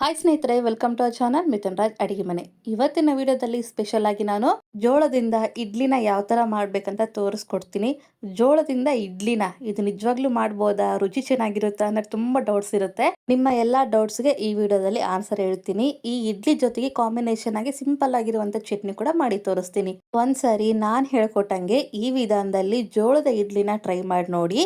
Hi ಸ್ನೇಹಿತರೆ, welcome to our channel Mithun Raj ಅಡಿಗೆ ಮನೆ. ಇವತ್ತಿನ ವಿಡಿಯೋದಲ್ಲಿ ಸ್ಪೆಷಲ್ ಆಗಿ ನಾನು ಜೋಳದಿಂದ ಇಡ್ಲಿನ ಯಾವ ಥರ ಮಾಡಬೇಕಂತ ತೋರಿಸ್ಕೊಡ್ತೀನಿ. ಜೋಳದಿಂದ ಇದು ನಿಜವಾಗ್ಲೂ ಮಾಡ್ಬೋದಾ, ರುಚಿ ಚೆನ್ನಾಗಿರುತ್ತಾ ಅನ್ನೋ ತುಂಬ ಡೌಟ್ಸ್ ಇರುತ್ತೆ. ನಿಮ್ಮ ಎಲ್ಲ ಡೌಟ್ಸ್ಗೆ ಈ ವಿಡಿಯೋದಲ್ಲಿ ಆನ್ಸರ್ ಹೇಳ್ತೀನಿ. ಈ ಇಡ್ಲಿ ಜೊತೆಗೆ ಕಾಂಬಿನೇಷನ್ ಆಗಿ ಸಿಂಪಲ್ ಆಗಿರುವಂಥ ಚಟ್ನಿ ಕೂಡ ಮಾಡಿ ತೋರಿಸ್ತೀನಿ. ಒಂದ್ಸರಿ ನಾನು ಹೇಳ್ಕೊಟ್ಟಂಗೆ ಈ ವಿಧಾನದಲ್ಲಿ ಜೋಳದ ಇಡ್ಲಿನ ಟ್ರೈ ಮಾಡಿ ನೋಡಿ.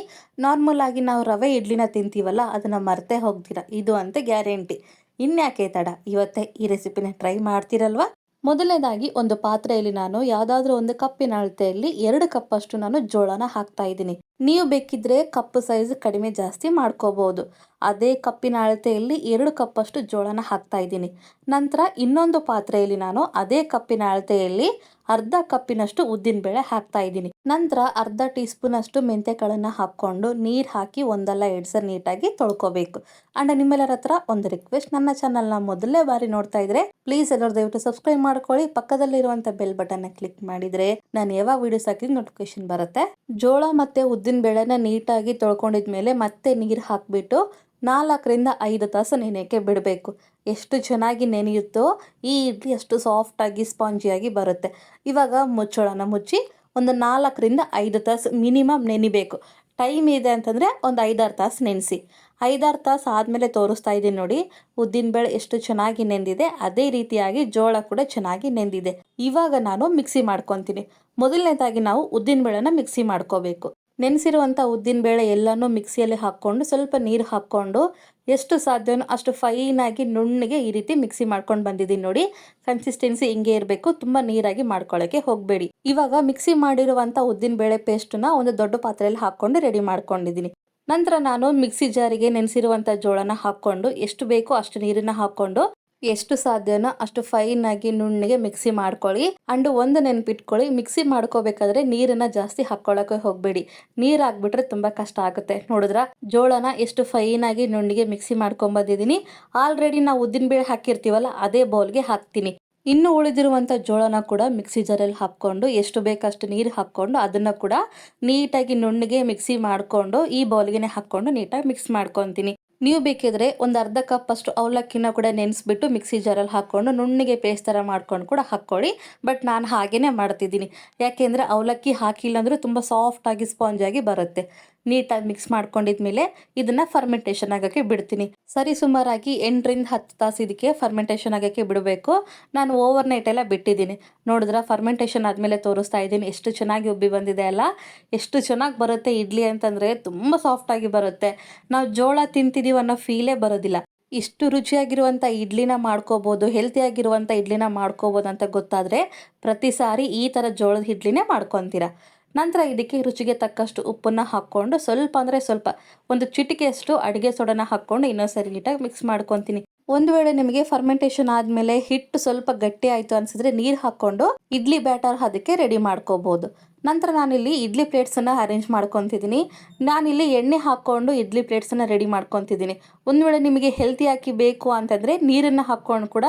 ನಾರ್ಮಲ್ ಆಗಿ ನಾವು ರವೆ ಇಡ್ಲಿನ ತಿಂತೀವಲ್ಲ, ಅದನ್ನ ಮರ್ತೇ ಹೋಗ್ತೀರಾ, ಇದು ಅಂತ ಗ್ಯಾರಂಟಿ. ಇನ್ಯಾಕೆ ತಡ, ಇವತ್ತೇ ಈ ರೆಸಿಪಿನ ಟ್ರೈ ಮಾಡ್ತೀರಲ್ವಾ? ಮೊದಲನೇದಾಗಿ ಒಂದು ಪಾತ್ರೆಯಲ್ಲಿ ನಾನು ಯಾವುದಾದ್ರೂ ಒಂದು ಕಪ್ಪಿನ ಅಳತೆಯಲ್ಲಿ 2 ಕಪ್ ಅಷ್ಟು ನಾನು ಜೋಳನ ಹಾಕ್ತಾ ಇದ್ದೀನಿ. ನೀವು ಬೇಕಿದ್ರೆ ಕಪ್ ಸೈಜ್ ಕಡಿಮೆ ಜಾಸ್ತಿ ಮಾಡ್ಕೋಬಹುದು. ಅದೇ ಕಪ್ಪಿನ ಅಳತೆಯಲ್ಲಿ 2 ಕಪ್ ಅಷ್ಟು ಜೋಳನ ಹಾಕ್ತಾ ಇದ್ದೀನಿ. ನಂತರ ಇನ್ನೊಂದು ಪಾತ್ರೆಯಲ್ಲಿ ನಾನು ಅದೇ ಕಪ್ಪಿನ ಅಳತೆಯಲ್ಲಿ ಅರ್ಧ ಕಪ್ಪಿನಷ್ಟು ಉದ್ದಿನಬೇಳೆ ಹಾಕ್ತಾ ಇದ್ದೀನಿ. ನಂತರ ಅರ್ಧ ಟೀ ಸ್ಪೂನ್ ಅಷ್ಟು ಮೆಂತೆಕಾಳನ್ನ ಹಾಕೊಂಡು ನೀರು ಹಾಕಿ ಒಂದಲ್ಲ 2 ಸಲ ನೀಟಾಗಿ ತೊಳ್ಕೊಬೇಕು. ಅಂಡ್ ನಿಮ್ಮೆಲ್ಲರ ಹತ್ರ ಒಂದು ರಿಕ್ವೆಸ್ಟ್, ನನ್ನ ಚಾನಲ್ನ ಮೊದಲನೇ ಬಾರಿ ನೋಡ್ತಾ ಇದ್ರೆ ಪ್ಲೀಸ್ ಎಲ್ಲರೂ ದಯವಿಟ್ಟು ಸಬ್ಸ್ಕ್ರೈಬ್ ಮಾಡ್ಕೊಳ್ಳಿ. ಪಕ್ಕದಲ್ಲಿರುವಂತ ಬೆಲ್ ಬಟನ್ ಕ್ಲಿಕ್ ಮಾಡಿದ್ರೆ ನಾನು ಯಾವಾಗ ವಿಡಿಯೋಸ್ ಹಾಕಿದ್ರೆ ನೋಟಿಫಿಕೇಶನ್ ಬರುತ್ತೆ. ಜೋಳ ಮತ್ತೆ ಉದ್ದಿನ ಬೇಳೆನ ನೀಟಾಗಿ ತೊಳ್ಕೊಂಡಿದ್ಮೇಲೆ ಮತ್ತೆ ನೀರು ಹಾಕ್ಬಿಟ್ಟು 4 ರಿಂದ 5 ತಾಸು ನೆನೆಯಕ್ಕೆ ಬಿಡಬೇಕು. ಎಷ್ಟು ಚೆನ್ನಾಗಿ ನೆನೆಯುತ್ತೋ ಈ ಇಡ್ಲಿ ಅಷ್ಟು ಸಾಫ್ಟಾಗಿ ಸ್ಪಾಂಜಿಯಾಗಿ ಬರುತ್ತೆ. ಇವಾಗ ಮುಚ್ಚೋಳನ ಮುಚ್ಚಿ ಒಂದು 4 ರಿಂದ 5 ತಾಸು ಮಿನಿಮಮ್ ನೆನಿಬೇಕು. ಟೈಮ್ ಇದೆ ಅಂತಂದರೆ ಒಂದು 5-6 ತಾಸು ನೆನೆಸಿ. 5-6 ತಾಸು ಆದಮೇಲೆ ತೋರಿಸ್ತಾ ಇದ್ದೀನಿ ನೋಡಿ, ಉದ್ದಿನಬೇಳೆ ಎಷ್ಟು ಚೆನ್ನಾಗಿ ನೆಂದಿದೆ, ಅದೇ ರೀತಿಯಾಗಿ ಜೋಳ ಕೂಡ ಚೆನ್ನಾಗಿ ನೆಂದಿದೆ. ಇವಾಗ ನಾನು ಮಿಕ್ಸಿ ಮಾಡ್ಕೊತೀನಿ. ಮೊದಲನೇದಾಗಿ ನಾವು ಉದ್ದಿನಬೇಳೆನ ಮಿಕ್ಸಿ ಮಾಡ್ಕೋಬೇಕು. ನೆನೆಸಿರುವಂಥ ಉದ್ದಿನಬೇಳೆ ಎಲ್ಲನೂ ಮಿಕ್ಸಿಯಲ್ಲಿ ಹಾಕ್ಕೊಂಡು ಸ್ವಲ್ಪ ನೀರು ಹಾಕ್ಕೊಂಡು ಎಷ್ಟು ಸಾಧ್ಯವೋ ಅಷ್ಟು ಫೈನಾಗಿ ನುಣ್ಣಗೆ ಈ ರೀತಿ ಮಿಕ್ಸಿ ಮಾಡ್ಕೊಂಡು ಬಂದಿದ್ದೀನಿ ನೋಡಿ. ಕನ್ಸಿಸ್ಟೆನ್ಸಿ ಹಿಂಗೆ ಇರಬೇಕು, ತುಂಬ ನೀರಾಗಿ ಮಾಡ್ಕೊಳ್ಳೋಕ್ಕೆ ಹೋಗಬೇಡಿ. ಇವಾಗ ಮಿಕ್ಸಿ ಮಾಡಿರುವಂಥ ಉದ್ದಿನಬೇಳೆ ಪೇಸ್ಟನ್ನ ಒಂದು ದೊಡ್ಡ ಪಾತ್ರೆಯಲ್ಲಿ ಹಾಕ್ಕೊಂಡು ರೆಡಿ ಮಾಡ್ಕೊಂಡಿದ್ದೀನಿ. ನಂತರ ನಾನು ಮಿಕ್ಸಿ ಜಾರಿಗೆ ನೆನೆಸಿರುವಂಥ ಜೋಳನ ಹಾಕ್ಕೊಂಡು ಎಷ್ಟು ಬೇಕೋ ಅಷ್ಟು ನೀರನ್ನು ಹಾಕ್ಕೊಂಡು ಎಷ್ಟು ಸಾಧ್ಯನೋ ಅಷ್ಟು ಫೈನಾಗಿ ನುಣ್ಣಗೆ ಮಿಕ್ಸಿ ಮಾಡ್ಕೊಳ್ಳಿ. ಅಂಡ್ ಒಂದು ನೆನ್ಪಿಟ್ಕೊಳ್ಳಿ, ಮಿಕ್ಸಿ ಮಾಡ್ಕೋಬೇಕಾದ್ರೆ ನೀರನ್ನ ಜಾಸ್ತಿ ಹಾಕ್ಕೊಳ್ಳೋಕೆ ಹೋಗಬೇಡಿ. ನೀರು ಹಾಕ್ಬಿಟ್ರೆ ತುಂಬ ಕಷ್ಟ ಆಗುತ್ತೆ. ನೋಡಿದ್ರ ಜೋಳನ ಎಷ್ಟು ಫೈನಾಗಿ ನುಣ್ಣಗೆ ಮಿಕ್ಸಿ ಮಾಡ್ಕೊಂಬಂದಿದ್ದೀನಿ. ಆಲ್ರೆಡಿ ನಾವು ಉದ್ದಿನಬೇಳೆ ಹಾಕಿರ್ತೀವಲ್ಲ, ಅದೇ ಬೌಲ್ಗೆ ಹಾಕ್ತೀನಿ. ಇನ್ನು ಉಳಿದಿರುವಂಥ ಜೋಳನ ಕೂಡ ಮಿಕ್ಸಿ ಜಾರಲ್ಲಿ ಹಾಕ್ಕೊಂಡು ಎಷ್ಟು ಬೇಕಷ್ಟು ನೀರು ಹಾಕ್ಕೊಂಡು ಅದನ್ನು ಕೂಡ ನೀಟಾಗಿ ನುಣ್ಣಗೆ ಮಿಕ್ಸಿ ಮಾಡಿಕೊಂಡು ಈ ಬೌಲ್ಗೆ ಹಾಕ್ಕೊಂಡು ನೀಟಾಗಿ ಮಿಕ್ಸ್ ಮಾಡ್ಕೊತೀನಿ. ನೀವು ಬೇಕಿದ್ರೆ ಒಂದು ಅರ್ಧ ಕಪ್ ಅಷ್ಟು ಅವಲಕ್ಕಿನ ಕೂಡ ನೆನೆಸ್ಬಿಟ್ಟು ಮಿಕ್ಸಿ ಜಾರಲ್ಲಿ ಹಾಕ್ಕೊಂಡು ನುಣ್ಣಗೆ ಪೇಸ್ಟ್ ಥರ ಮಾಡ್ಕೊಂಡು ಕೂಡ ಹಾಕ್ಕೊಳ್ಳಿ. ಬಟ್ ನಾನು ಹಾಗೇ ಮಾಡ್ತಿದ್ದೀನಿ. ಯಾಕೆಂದರೆ ಅವಲಕ್ಕಿ ಹಾಕಿಲ್ಲ ಅಂದರೂ ತುಂಬ ಸಾಫ್ಟಾಗಿ ಸ್ಪಾಂಜಾಗಿ ಬರುತ್ತೆ. ನೀಟಾಗಿ ಮಿಕ್ಸ್ ಮಾಡ್ಕೊಂಡಿದ್ಮೇಲೆ ಇದನ್ನು ಫರ್ಮೆಂಟೇಷನ್ ಆಗೋಕ್ಕೆ ಬಿಡ್ತೀನಿ. ಸರಿ ಸುಮಾರಾಗಿ 8 ರಿಂದ 10 ತಾಸು ಇದಕ್ಕೆ ಫರ್ಮೆಂಟೇಷನ್ ಆಗೋಕ್ಕೆ ಬಿಡಬೇಕು. ನಾನು ಓವರ್ ನೈಟ್ ಎಲ್ಲ ಬಿಟ್ಟಿದ್ದೀನಿ. ನೋಡಿದ್ರೆ ಫರ್ಮೆಂಟೇಷನ್ ಆದಮೇಲೆ ತೋರಿಸ್ತಾ ಇದ್ದೀನಿ ಎಷ್ಟು ಚೆನ್ನಾಗಿ ಉಬ್ಬಿ ಬಂದಿದೆ ಅಲ್ಲ. ಎಷ್ಟು ಚೆನ್ನಾಗಿ ಬರುತ್ತೆ ಇಡ್ಲಿ ಅಂತಂದರೆ ತುಂಬ ಸಾಫ್ಟಾಗಿ ಬರುತ್ತೆ. ನಾವು ಜೋಳ ತಿಂತಿದ್ದೀವಿ ಅನ್ನೋ ಫೀಲೇ ಬರೋದಿಲ್ಲ. ಇಷ್ಟು ರುಚಿಯಾಗಿರುವಂಥ ಇಡ್ಲಿನ ಮಾಡ್ಕೋಬೋದು, ಹೆಲ್ತಿಯಾಗಿರುವಂಥ ಇಡ್ಲಿನ ಮಾಡ್ಕೋಬೋದು ಅಂತ ಗೊತ್ತಾದರೆ ಪ್ರತಿ ಸಾರಿ ಈ ಥರ ಜೋಳದ ಇಡ್ಲಿನೇ ಮಾಡ್ಕೊತೀರ. ನಂತರ ಇದಕ್ಕೆ ರುಚಿಗೆ ತಕ್ಕಷ್ಟು ಉಪ್ಪನ್ನು ಹಾಕ್ಕೊಂಡು ಸ್ವಲ್ಪ ಅಂದರೆ ಸ್ವಲ್ಪ ಒಂದು ಚಿಟಿಕೆಯಷ್ಟು ಅಡುಗೆ ಸೋಡಾನ ಹಾಕ್ಕೊಂಡು ಇನ್ನೊಂದು ಸರಿ ನೀಟಾಗಿ ಮಿಕ್ಸ್ ಮಾಡ್ಕೊತೀನಿ. ಒಂದು ವೇಳೆ ನಿಮಗೆ ಫರ್ಮೆಂಟೇಷನ್ ಆದಮೇಲೆ ಹಿಟ್ಟು ಸ್ವಲ್ಪ ಗಟ್ಟಿ ಆಯಿತು ಅನಿಸಿದ್ರೆ ನೀರು ಹಾಕ್ಕೊಂಡು ಇಡ್ಲಿ ಬ್ಯಾಟರ್ ಅದಕ್ಕೆ ರೆಡಿ ಮಾಡ್ಕೋಬೋದು. ನಂತರ ನಾನಿಲ್ಲಿ ಇಡ್ಲಿ ಪ್ಲೇಟ್ಸನ್ನು ಅರೇಂಜ್ ಮಾಡ್ಕೊತಿದ್ದೀನಿ. ನಾನಿಲ್ಲಿ ಎಣ್ಣೆ ಹಾಕ್ಕೊಂಡು ಇಡ್ಲಿ ಪ್ಲೇಟ್ಸನ್ನು ರೆಡಿ ಮಾಡ್ಕೊತಿದ್ದೀನಿ. ಒಂದು ವೇಳೆ ನಿಮಗೆ ಹೆಲ್ತಿಯಾಗಿ ಬೇಕು ಅಂತಂದರೆ ನೀರನ್ನು ಹಾಕ್ಕೊಂಡು ಕೂಡ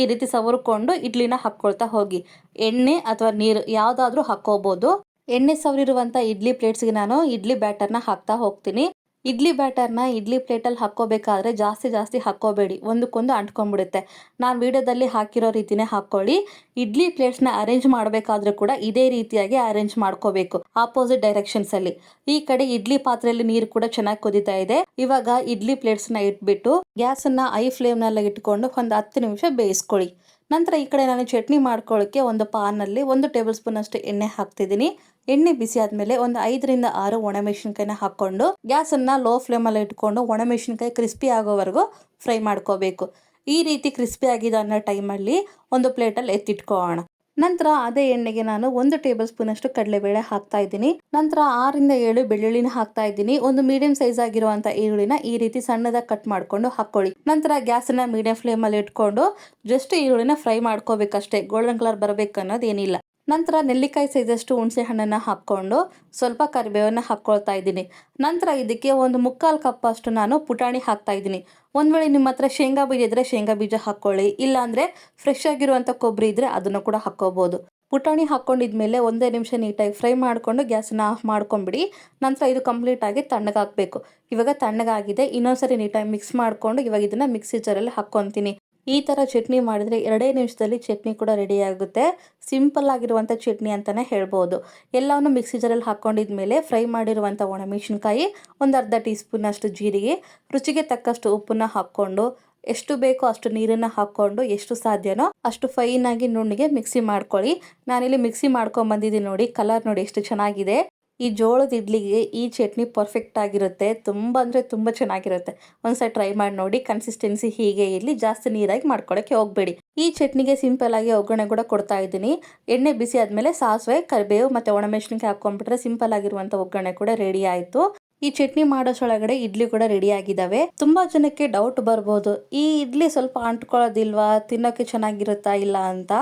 ಈ ರೀತಿ ಸವರ್ಕೊಂಡು ಇಡ್ಲಿನ ಹಾಕ್ಕೊಳ್ತಾ ಹೋಗಿ. ಎಣ್ಣೆ ಅಥವಾ ನೀರು ಯಾವುದಾದ್ರೂ ಹಾಕ್ಕೋಬೋದು. ಎಣ್ಣೆ ಸವರಿರುವಂಥ ಇಡ್ಲಿ ಪ್ಲೇಟ್ಸ್ಗೆ ನಾನು ಇಡ್ಲಿ ಬ್ಯಾಟರ್ನ ಹಾಕ್ತಾ ಹೋಗ್ತೀನಿ. ಇಡ್ಲಿ ಬ್ಯಾಟರ್ನ ಇಡ್ಲಿ ಪ್ಲೇಟಲ್ಲಿ ಹಾಕ್ಕೋಬೇಕಾದ್ರೆ ಜಾಸ್ತಿ ಹಾಕ್ಕೋಬೇಡಿ, ಒಂದಕ್ಕೊಂದು ಅಂಟ್ಕೊಂಡ್ಬಿಡುತ್ತೆ. ನಾನು ವಿಡಿಯೋದಲ್ಲಿ ಹಾಕಿರೋ ರೀತಿನೇ ಹಾಕ್ಕೊಳ್ಳಿ. ಇಡ್ಲಿ ಪ್ಲೇಟ್ಸ್ನ ಅರೇಂಜ್ ಮಾಡಬೇಕಾದ್ರೂ ಕೂಡ ಇದೇ ರೀತಿಯಾಗಿ ಅರೇಂಜ್ ಮಾಡ್ಕೋಬೇಕು, ಆಪೋಸಿಟ್ ಡೈರೆಕ್ಷನ್ಸಲ್ಲಿ. ಈ ಕಡೆ ಇಡ್ಲಿ ಪಾತ್ರೆಯಲ್ಲಿ ನೀರು ಕೂಡ ಚೆನ್ನಾಗಿ ಕುದೀತಾ ಇದೆ. ಇವಾಗ ಇಡ್ಲಿ ಪ್ಲೇಟ್ಸ್ನ ಇಟ್ಬಿಟ್ಟು ಗ್ಯಾಸನ್ನು ಐ ಫ್ಲೇಮ್ನಲ್ಲಿ ಇಟ್ಕೊಂಡು ಒಂದು 10 ನಿಮಿಷ ಬೇಯಿಸ್ಕೊಳ್ಳಿ. ನಂತರ ಈ ಕಡೆ ನಾನು ಚಟ್ನಿ ಮಾಡ್ಕೊಳ್ಳೋಕ್ಕೆ ಒಂದು ಪಾನಲ್ಲಿ 1 ಟೇಬಲ್ ಸ್ಪೂನ್ ಅಷ್ಟು ಎಣ್ಣೆ ಹಾಕ್ತಿದ್ದೀನಿ. ಎಣ್ಣೆ ಬಿಸಿ ಆದಮೇಲೆ ಒಂದು 5 ರಿಂದ 6 ಒಣಮೆಣಸಿನ್ಕಾಯಿನ ಹಾಕ್ಕೊಂಡು ಗ್ಯಾಸನ್ನು ಲೋ ಫ್ಲೇಮಲ್ಲಿ ಇಟ್ಕೊಂಡು ಒಣಮೆಣಸಿನ್ಕಾಯಿ ಕ್ರಿಸ್ಪಿ ಆಗೋವರೆಗೂ ಫ್ರೈ ಮಾಡ್ಕೋಬೇಕು. ಈ ರೀತಿ ಕ್ರಿಸ್ಪಿ ಆಗಿದೆ ಅನ್ನೋ ಟೈಮಲ್ಲಿ ಒಂದು ಪ್ಲೇಟಲ್ಲಿ ಎತ್ತಿಟ್ಕೊಳ್ಳೋಣ. ನಂತರ ಅದೇ ಎಣ್ಣೆಗೆ ನಾನು 1 ಟೇಬಲ್ ಸ್ಪೂನ್ ಅಷ್ಟು ಕಡಲೆಬೇಳೆ ಹಾಕ್ತಾ ಇದ್ದೀನಿ. ನಂತರ 6 ರಿಂದ 7 ಬೆಳ್ಳುಳ್ಳಿನ ಹಾಕ್ತಾ ಇದ್ದೀನಿ. ಒಂದು ಮೀಡಿಯಂ ಸೈಜ್ ಆಗಿರುವಂಥ ಈರುಳ್ಳಿನ ಈ ರೀತಿ ಸಣ್ಣದಾಗಿ ಕಟ್ ಮಾಡ್ಕೊಂಡು ಹಾಕ್ಕೊಳ್ಳಿ. ನಂತರ ಗ್ಯಾಸನ್ನ ಮೀಡಿಯಂ ಫ್ಲೇಮಲ್ಲಿ ಇಟ್ಕೊಂಡು ಜಸ್ಟ್ ಈರುಳ್ಳಿನ ಫ್ರೈ ಮಾಡ್ಕೋಬೇಕಷ್ಟೇ, ಗೋಲ್ಡನ್ ಕಲರ್ ಬರಬೇಕು ಅನ್ನೋದು ಏನಿಲ್ಲ. ನಂತರ ನೆಲ್ಲಿಕಾಯಿ ಸೈಜಷ್ಟು ಹುಣಸೆ ಹಣ್ಣನ್ನು ಹಾಕ್ಕೊಂಡು ಸ್ವಲ್ಪ ಕರಿಬೇವನ್ನು ಹಾಕ್ಕೊಳ್ತಾ ಇದ್ದೀನಿ. ನಂತರ ಇದಕ್ಕೆ ಒಂದು 3/4 ಕಪ್ ಅಷ್ಟು ನಾನು ಪುಟಾಣಿ ಹಾಕ್ತಾ ಇದ್ದೀನಿ. ಒಂದು ವೇಳೆ ನಿಮ್ಮ ಹತ್ರ ಶೇಂಗಾ ಬೀಜ ಇದ್ದರೆ ಶೇಂಗಾ ಬೀಜ ಹಾಕ್ಕೊಳ್ಳಿ, ಇಲ್ಲಾಂದರೆ ಫ್ರೆಶ್ ಆಗಿರುವಂಥ ಕೊಬ್ಬರಿ ಇದ್ದರೆ ಅದನ್ನು ಕೂಡ ಹಾಕ್ಕೋಬೋದು. ಪುಟಾಣಿ ಹಾಕ್ಕೊಂಡಿದ್ಮೇಲೆ ಒಂದೇ ನಿಮಿಷ ನೀಟಾಗಿ ಫ್ರೈ ಮಾಡಿಕೊಂಡು ಗ್ಯಾಸನ್ನ ಆಫ್ ಮಾಡ್ಕೊಂಬಿಡಿ. ನಂತರ ಇದು ಕಂಪ್ಲೀಟಾಗಿ ತಣ್ಣಗಾಗಬೇಕು. ಇವಾಗ ತಣ್ಣಗಾಗಿದೆ. ಇನ್ನೊಂದ್ಸರಿ ನೀಟಾಗಿ ಮಿಕ್ಸ್ ಮಾಡಿಕೊಂಡು ಇವಾಗ ಇದನ್ನು ಮಿಕ್ಸಿ ಜಾರಲ್ಲಿ ಹಾಕ್ಕೊತೀನಿ. ಈ ಥರ ಚಟ್ನಿ ಮಾಡಿದರೆ 2 ನಿಮಿಷದಲ್ಲಿ ಚಟ್ನಿ ಕೂಡ ರೆಡಿ ಆಗುತ್ತೆ. ಸಿಂಪಲ್ ಆಗಿರುವಂಥ ಚಟ್ನಿ ಅಂತಲೇ ಹೇಳ್ಬೋದು. ಎಲ್ಲವನ್ನು ಮಿಕ್ಸಿ ಜಾರಲ್ಲಿ ಹಾಕ್ಕೊಂಡಿದ್ಮೇಲೆ ಫ್ರೈ ಮಾಡಿರುವಂಥ ಒಣಮೆಣಸಿನ್ಕಾಯಿ, ಒಂದು ಅರ್ಧ ಟೀ ಸ್ಪೂನಷ್ಟು ಜೀರಿಗೆ, ರುಚಿಗೆ ತಕ್ಕಷ್ಟು ಉಪ್ಪನ್ನ ಹಾಕ್ಕೊಂಡು ಎಷ್ಟು ಬೇಕೋ ಅಷ್ಟು ನೀರನ್ನು ಹಾಕ್ಕೊಂಡು ಎಷ್ಟು ಸಾಧ್ಯನೋ ಅಷ್ಟು ಫೈನಾಗಿ ನುಣ್ಣಗೆ ಮಿಕ್ಸಿ ಮಾಡ್ಕೊಳ್ಳಿ. ನಾನಿಲ್ಲಿ ಮಿಕ್ಸಿ ಮಾಡ್ಕೊಂಬಂದಿದ್ದೀನಿ ನೋಡಿ. ಕಲರ್ ನೋಡಿ ಎಷ್ಟು ಚೆನ್ನಾಗಿದೆ. ಈ ಜೋಳದ ಇಡ್ಲಿಗೆ ಈ ಚಟ್ನಿ ಪರ್ಫೆಕ್ಟ್ ಆಗಿರುತ್ತೆ. ತುಂಬ ಅಂದರೆ ತುಂಬ ಚೆನ್ನಾಗಿರುತ್ತೆ. ಒಂದ್ಸಲ ಟ್ರೈ ಮಾಡಿ ನೋಡಿ. ಕನ್ಸಿಸ್ಟೆನ್ಸಿ ಹೀಗೆ ಇರಲಿ, ಜಾಸ್ತಿ ನೀರಾಗಿ ಮಾಡ್ಕೊಳ್ಳೋಕ್ಕೆ ಹೋಗಬೇಡಿ. ಈ ಚಟ್ನಿಗೆ ಸಿಂಪಲ್ ಆಗಿ ಒಗ್ಗರಣೆ ಕೂಡ ಕೊಡ್ತಾ ಇದ್ದೀನಿ. ಎಣ್ಣೆ ಬಿಸಿ ಆದಮೇಲೆ ಸಾಸಿವೆ, ಕರಿಬೇವು ಮತ್ತು ಒಣಮೆಣಸಿನಕಾಯಿ ಹಾಕ್ಕೊಂಡ್ಬಿಟ್ರೆ ಸಿಂಪಲ್ ಆಗಿರುವಂಥ ಒಗ್ಗರಣೆ ಕೂಡ ರೆಡಿ ಆಯಿತು. ಈ ಚಟ್ನಿ ಮಾಡೋಷ್ಟೊಳಗಡೆ ಇಡ್ಲಿ ಕೂಡ ರೆಡಿ ಆಗಿದ್ದಾವೆ. ತುಂಬಾ ಜನಕ್ಕೆ ಡೌಟ್ ಬರ್ಬೋದು, ಈ ಇಡ್ಲಿ ಸ್ವಲ್ಪ ಅಂಟ್ಕೊಳ್ಳೋದಿಲ್ವಾ, ತಿನ್ನೋಕೆ ಚೆನ್ನಾಗಿರುತ್ತಾ ಇಲ್ಲ ಅಂತ.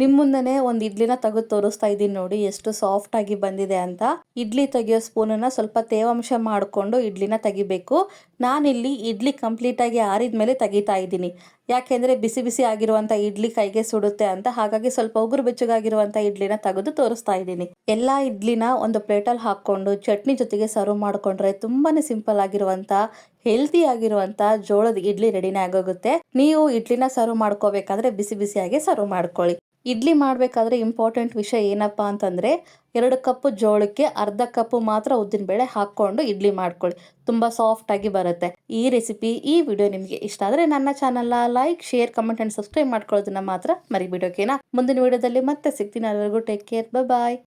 ನಿಮ್ಮ ಮುಂದೆನೇ ಒಂದು ಇಡ್ಲಿನ ತೆಗೆದು ತೋರಿಸ್ತಾ ಇದ್ದೀನಿ ನೋಡಿ, ಎಷ್ಟು ಸಾಫ್ಟ್ ಆಗಿ ಬಂದಿದೆ ಅಂತ. ಇಡ್ಲಿ ತೆಗಿಯೋ ಸ್ಪೂನನ್ನ ಸ್ವಲ್ಪ ತೇವಾಂಶ ಮಾಡಿಕೊಂಡು ಇಡ್ಲಿನ ತೆಗಿಬೇಕು. ನಾನಿಲ್ಲಿ ಇಡ್ಲಿ ಕಂಪ್ಲೀಟಾಗಿ ಆರಿದ ಮೇಲೆ ತೆಗಿತಾ ಇದ್ದೀನಿ. ಯಾಕೆಂದರೆ ಬಿಸಿ ಬಿಸಿ ಆಗಿರುವಂಥ ಇಡ್ಲಿ ಕೈಗೆ ಸುಡುತ್ತೆ ಅಂತ. ಹಾಗಾಗಿ ಸ್ವಲ್ಪ ಉಗುರು ಬೆಚ್ಚಗಾಗಿರುವಂಥ ಇಡ್ಲಿನ ತೆಗೆದು ತೋರಿಸ್ತಾ ಇದ್ದೀನಿ. ಎಲ್ಲ ಇಡ್ಲಿನ ಒಂದು ಪ್ಲೇಟಲ್ಲಿ ಹಾಕ್ಕೊಂಡು ಚಟ್ನಿ ಜೊತೆಗೆ ಸರ್ವ್ ಮಾಡಿಕೊಂಡ್ರೆ ತುಂಬಾನೇ ಸಿಂಪಲ್ ಆಗಿರುವಂಥ ಹೆಲ್ತಿ ಆಗಿರುವಂಥ ಜೋಳದ ಇಡ್ಲಿ ರೆಡಿನೇ ಆಗೋಗುತ್ತೆ. ನೀವು ಇಡ್ಲಿನ ಸರ್ವ್ ಮಾಡ್ಕೋಬೇಕಾದ್ರೆ ಬಿಸಿ ಬಿಸಿಯಾಗಿ ಸರ್ವ್ ಮಾಡ್ಕೊಳ್ಳಿ. ಇಡ್ಲಿ ಮಾಡಬೇಕಾದ್ರೆ ಇಂಪಾರ್ಟೆಂಟ್ ವಿಷಯ ಏನಪ್ಪ ಅಂತಂದರೆ 2 ಕಪ್ಪು ಜೋಳಕ್ಕೆ ಅರ್ಧ ಕಪ್ಪು ಮಾತ್ರ ಉದ್ದಿನಬೇಳೆ ಹಾಕ್ಕೊಂಡು ಇಡ್ಲಿ ಮಾಡ್ಕೊಳ್ಳಿ. ತುಂಬ ಸಾಫ್ಟಾಗಿ ಬರುತ್ತೆ. ಈ ರೆಸಿಪಿ, ಈ ವಿಡಿಯೋ ನಿಮಗೆ ಇಷ್ಟ ಆದರೆ ನನ್ನ ಚಾನಲ್ನ like, share, comment and subscribe ಮಾಡ್ಕೊಳ್ಳೋದನ್ನ ಮಾತ್ರ ಮರಿಬಿಡೋಕೆನಾ. ಮುಂದಿನ ವಿಡಿಯೋದಲ್ಲಿ ಮತ್ತೆ ಸಿಗ್ತೀನಿ. ಅಲ್ಲಿವರೆಗೂ ಟೇಕ್ ಕೇರ್, ಬಾಯ್.